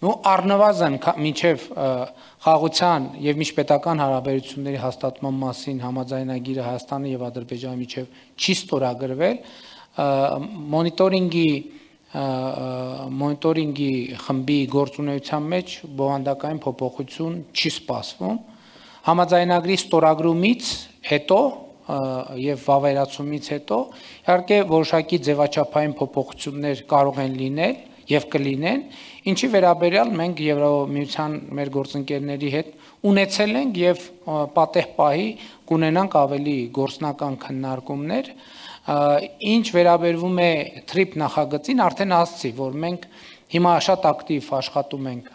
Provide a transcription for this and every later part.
ու առնվազն մինչև խաղաղության եւ միջպետական հարաբերությունների հաստատման մասին համաձայնագիրը Հայաստանի եւ Ադրբեջանի միջև չի ստորագրվել, մոնիտորինգի խմբի գործունեության մեջ բովանդակային փոփոխություն չի սպասվում, համաձայնագրի ստորագրումից հետո եւ վավերացումից հետո իհարկե որոշակի ձևաչափային փոփոխություններ կարող են լինել եւ կլինեն, ինչի վերաբերյալ մենք Եվրամիության մեր գործընկերների հետ ունեցել ենք եւ պատեհ պահի կունենանք ավելի գործնական քննարկումներ, ինչ վերաբերվում է TRIP նախագծին, արդեն ասացի, որ մենք հիմա շատ ակտիվ աշխատում ենք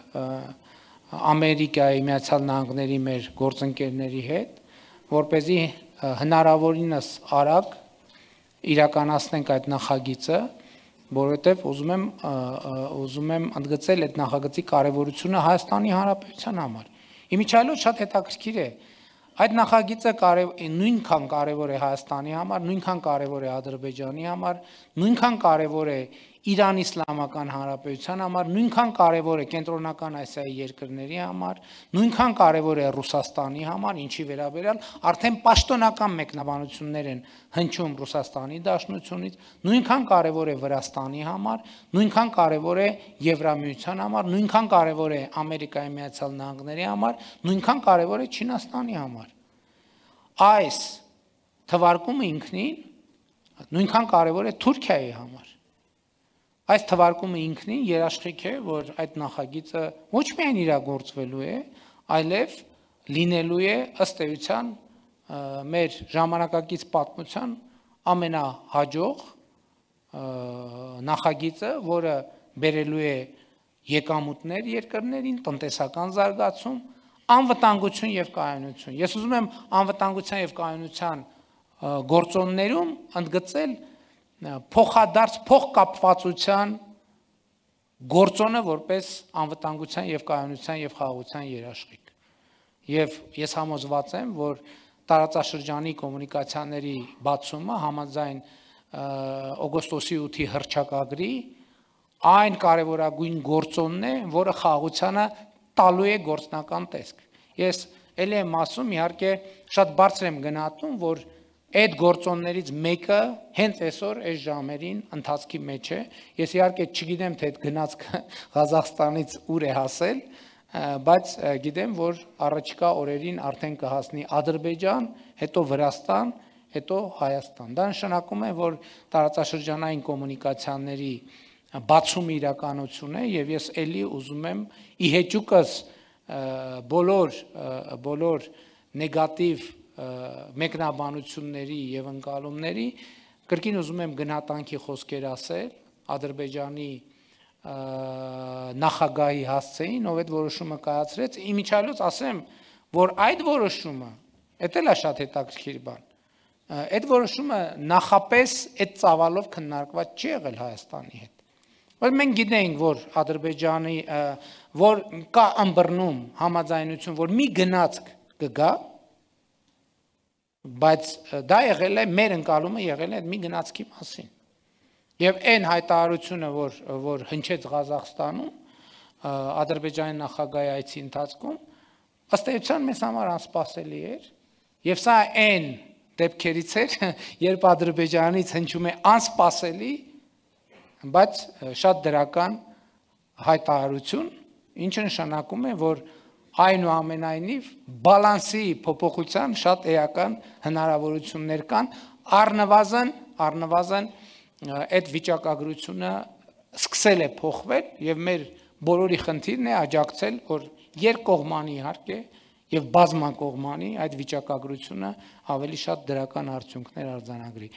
Ամերիկայի Միացյալ Նահանգների մեր գործընկերների հետ, որպեսզի հնարավորինս արագ իրականացնենք այդ նախագիծը, որովհետև ուզում եմ ընդգծել այդ նախագծի կարևորությունը Հայաստանի Հանրապետության համար։ Իմիջիայլոց շատ հետաքրքիր է, այդ նախագիծը նույնքան կարևոր է Հայաստանի համար, նույնքան կարևոր է Ադրբեջանի համար, նույնքան կարևոր է Իրան Իսլամական Հանրապետության համար, նույնքան կարևոր է Կենտրոնական Ասիայի երկրների համար, նույնքան կարևոր է Ռուսաստանի համար, ինչի վերաբերյալ արդեն պաշտոնական մեկնաբանություններ են հնչում Ռուսաստանի Դաշնությունից, նույնքան կարևոր է Վրաստանի համար, նույնքան կարևոր է Եվրամիության համար, նույնքան կարևոր է Ամերիկայի Միացյալ Նահանգների համար, նույնքան կարևոր է Չինաստանի համար։ Այս թվարկումը ինքնին նույնքան կարևոր է Թուրքիայի համար։ Այս թվարկումը ինքնին երաշխիք է, որ այդ նախագիծը ոչ միայն իրագործվելու է, այլև լինելու է ըստ էության մեր ժամանակակից պատմության ամենահաջող նախագիծը, որը բերելու է եկամուտներ երկրներին, տնտեսական զարգացում, անվտանգություն եւ կայունություն։ Ես ուզում եմ անվտանգության եւ կայունության գործոններում ընդգծել փոխադարձ փոխկապվածության գործոնը որպես անվտանգության եւ կայունության եւ խաղաղության երաշխիք։ Եվ ես համոզված եմ, որ տարածաշրջանի կոմունիկացիաների բացումը համաձայն օգոստոսի 8-ի հռչակագրի այն կարևորագույն գործոնն է, որը խաղաղությանը տալու է գործնական տեսք։ Ես ելի եմ ասում, իհարկե շատ բարձր եմ գնահատում, որ այդ գործոններից մեկը հենց այսօր այս ժամերին ընթացքի մեջ է։ Ես իհարկե չգիտեմ, թե այդ գնացքը Ղազախստանից ուր է հասել, բայց գիտեմ, որ առաջիկա օրերին արդեն կհասնի Ադրբեջան, հետո Վրաստան, հետո Հայաստան։ Դա նշանակում է, որ տարածաշրջանային կոմունիկացիաների բացումը իրականություն է, եւ ես ելի ուզում եմ ի հեճուկս բոլոր նեգատիվ մեկնաբանությունների եւ ընկալումների կրկին ուզում եմ գնահատանքի խոսքեր ասել Ադրբեջանի նախագահի հասցեին, ով այդ որոշումը կայացրեց, իմիջիայլոց ասեմ, որ այդ որոշումը, դա էլ է շատ հետաքրքիր բան, այդ որոշումը նախապես այդ ծավալով քննարկված չի եղել Հայաստանի հետ։ Բայց մենք գիտենք, որ Ադրբեջանի, որ կա ըմբռնում համաձայնություն, որ մի գնացք կգա, բայց դա եղել է մեր ընկալումը եղել է մի գնացքի մասին։ Եվ այն հայտարարությունը, որ հնչեց Ղազախստանում Ադրբեջանի նախագահի այցի ընթացքում, ըստ էության մեզ համար անսպասելի էր, եւ սա այն դեպքերից էր, երբ Ադրբեջանից հնչում է անսպասելի, բայց շատ դրական հայտարարություն, ինչը նշանակում է, որ այնուամենայնիվ բալանսի փոփոխության շատ էական հնարավորություններ կան, առնվազն այդ վիճակագրությունը սկսել է փոխվել եւ մեր բոլորի խնդիրն է աջակցել, որ երկկողմանի իհարկե եւ բազմակողմանի այդ վիճակագրությունը ավելի շատ դրական արդյունքներ արձանագրի։